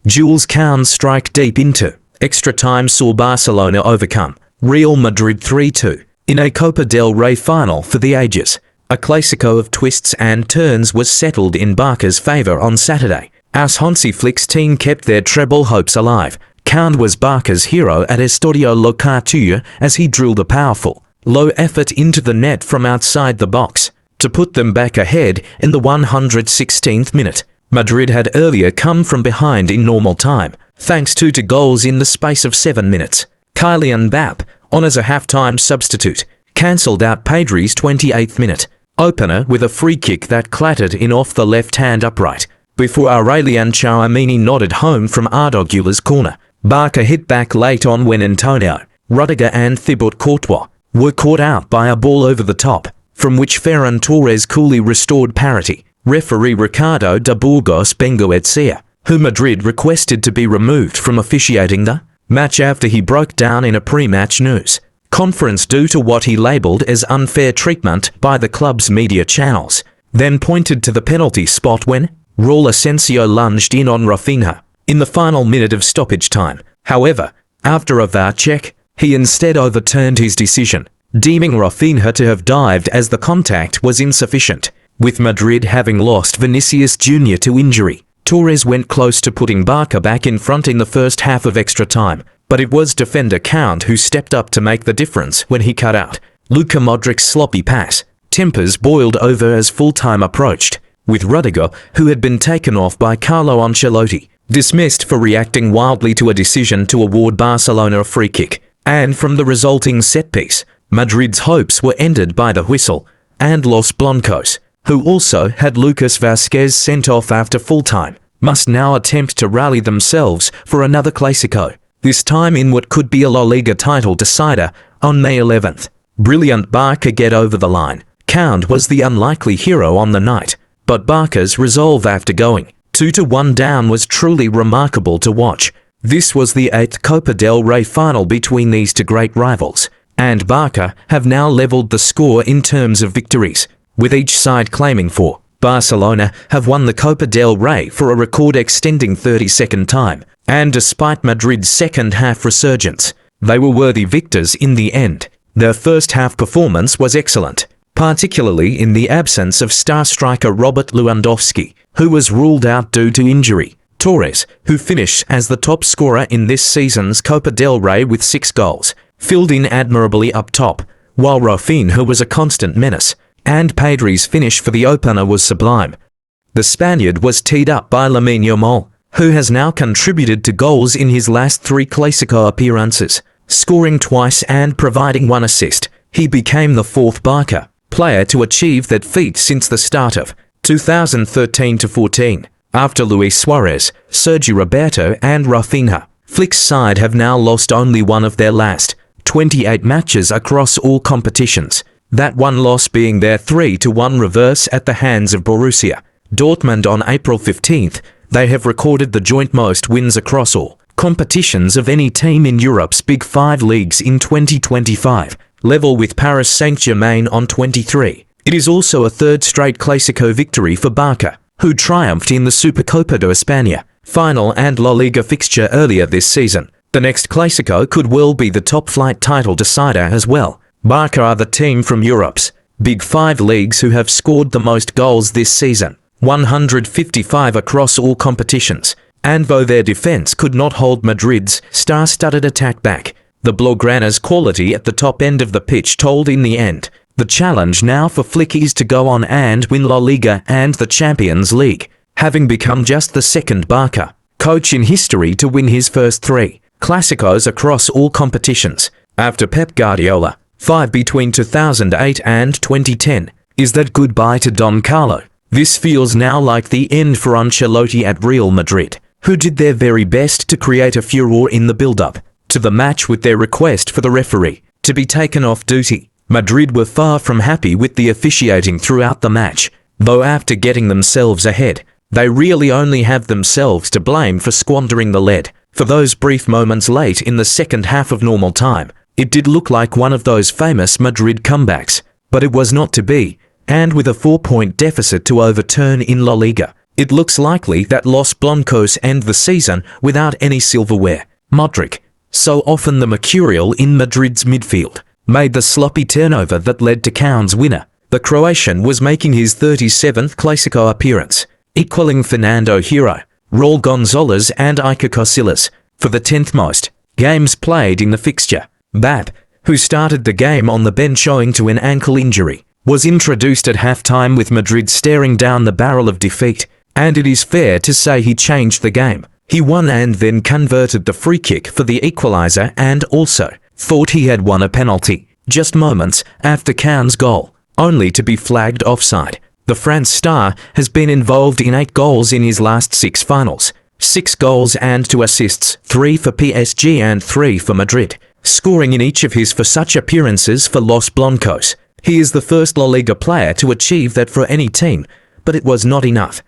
Jules Koundé's strike deep into extra time saw Barcelona overcome Real Madrid 3-2 in a Copa del Rey final for the ages. A Clásico of twists and turns was settled in Barca's favour on Saturday, as Hansi Flick's team kept their treble hopes alive. Koundé was Barca's hero at Estadio Locatia as he drilled a powerful, low effort into the net from outside the box to put them back ahead in the 116th minute. Madrid had earlier come from behind in normal time, thanks to 2 goals in the space of 7 minutes. Kylian Mbappé, on as a half-time substitute, cancelled out Pedri's 28th minute opener with a free kick that clattered in off the left-hand upright, before Aurelian Tchouaméni nodded home from Arda Güler's corner. Barca hit back late on when Antonio Rudiger and Thibaut Courtois were caught out by a ball over the top, from which Ferran Torres coolly restored parity. Referee Ricardo de Burgos Bengoetxea, who Madrid requested to be removed from officiating the match after he broke down in a pre-match news conference due to what he labelled as unfair treatment by the club's media channels, then pointed to the penalty spot when Raul Asensio lunged in on Rafinha in the final minute of stoppage time. However, after a VAR check, he instead overturned his decision, deeming Rafinha to have dived as the contact was insufficient. With Madrid having lost Vinicius Jr. to injury, Torres went close to putting Barca back in front in the first half of extra time, but it was defender Koundé who stepped up to make the difference when he cut out Luka Modric's sloppy pass. Tempers boiled over as full-time approached, with Rudiger, who had been taken off by Carlo Ancelotti, dismissed for reacting wildly to a decision to award Barcelona a free kick, and from the resulting set-piece, Madrid's hopes were ended by the whistle, and Los Blancos, who also had Lucas Vázquez sent off after full-time, must now attempt to rally themselves for another Clásico, this time in what could be a La Liga title decider on May 11th. Brilliant Barca get over the line. Koundé was the unlikely hero on the night, but Barca's resolve after going 2-1 down was truly remarkable to watch. This was the 8th Copa del Rey final between these 2 great rivals, and Barca have now levelled the score in terms of victories, with each side claiming 4. Barcelona have won the Copa del Rey for a record-extending 32nd time, and despite Madrid's second-half resurgence, they were worthy victors in the end. Their first-half performance was excellent, particularly in the absence of star striker Robert Lewandowski, who was ruled out due to injury. Torres, who finished as the top scorer in this season's Copa del Rey with 6 goals, filled in admirably up top, while Rafinha was a constant menace, and Pedri's finish for the opener was sublime. The Spaniard was teed up by Lamine Yamal, who has now contributed to goals in his last 3 Clásico appearances, scoring twice and providing 1 assist. He became the 4th Barca player to achieve that feat since the start of 2013-14, after Luis Suarez, Sergio Roberto and Rafinha. Flick's side have now lost only one of their last 28 matches across all competitions, that one loss being their 3-1 reverse at the hands of Borussia Dortmund on April 15th. They have recorded the joint most wins across all competitions of any team in Europe's Big 5 leagues in 2025, level with Paris Saint-Germain on 23. It is also a 3rd straight Clásico victory for Barca, who triumphed in the Supercopa de España final and La Liga fixture earlier this season. The next Clásico could well be the top-flight title decider as well. Barca are the team from Europe's Big 5 leagues who have scored the most goals this season, 155 across all competitions, and though their defense could not hold Madrid's star-studded attack back, the Blaugrana's quality at the top end of the pitch told in the end. The challenge now for Flick is to go on and win La Liga and the Champions League, having become just the 2nd Barca coach in history to win his first 3 Clásicos across all competitions, after Pep Guardiola, 5 between 2008 and 2010. Is that goodbye to Don Carlo? This feels now like the end for Ancelotti at Real Madrid, who did their very best to create a furore in the build-up to the match with their request for the referee to be taken off duty. Madrid were far from happy with the officiating throughout the match, though after getting themselves ahead, they really only have themselves to blame for squandering the lead. For those brief moments late in the second half of normal time, it did look like one of those famous Madrid comebacks, but it was not to be, and with a 4-point deficit to overturn in La Liga, It looks likely that Los Blancos end the season without any silverware. Modric, so often the mercurial in Madrid's midfield, made the sloppy turnover that led to Count's winner. The Croatian was making his 37th Clásico appearance, equaling Fernando Hierro, Raul Gonzalez and Iker Casillas for the 10th most games played in the fixture. Bap, who started the game on the bench owing to an ankle injury, was introduced at halftime with Madrid staring down the barrel of defeat, and it is fair to say he changed the game. He won and then converted the free kick for the equaliser and also thought he had won a penalty just moments after Count's goal, only to be flagged offside. The France star has been involved in 8 goals in his last 6 finals, 6 goals and 2 assists, 3 for PSG and 3 for Madrid, scoring in each of his for such appearances for Los Blancos. He is the first La Liga player to achieve that for any team, but it was not enough.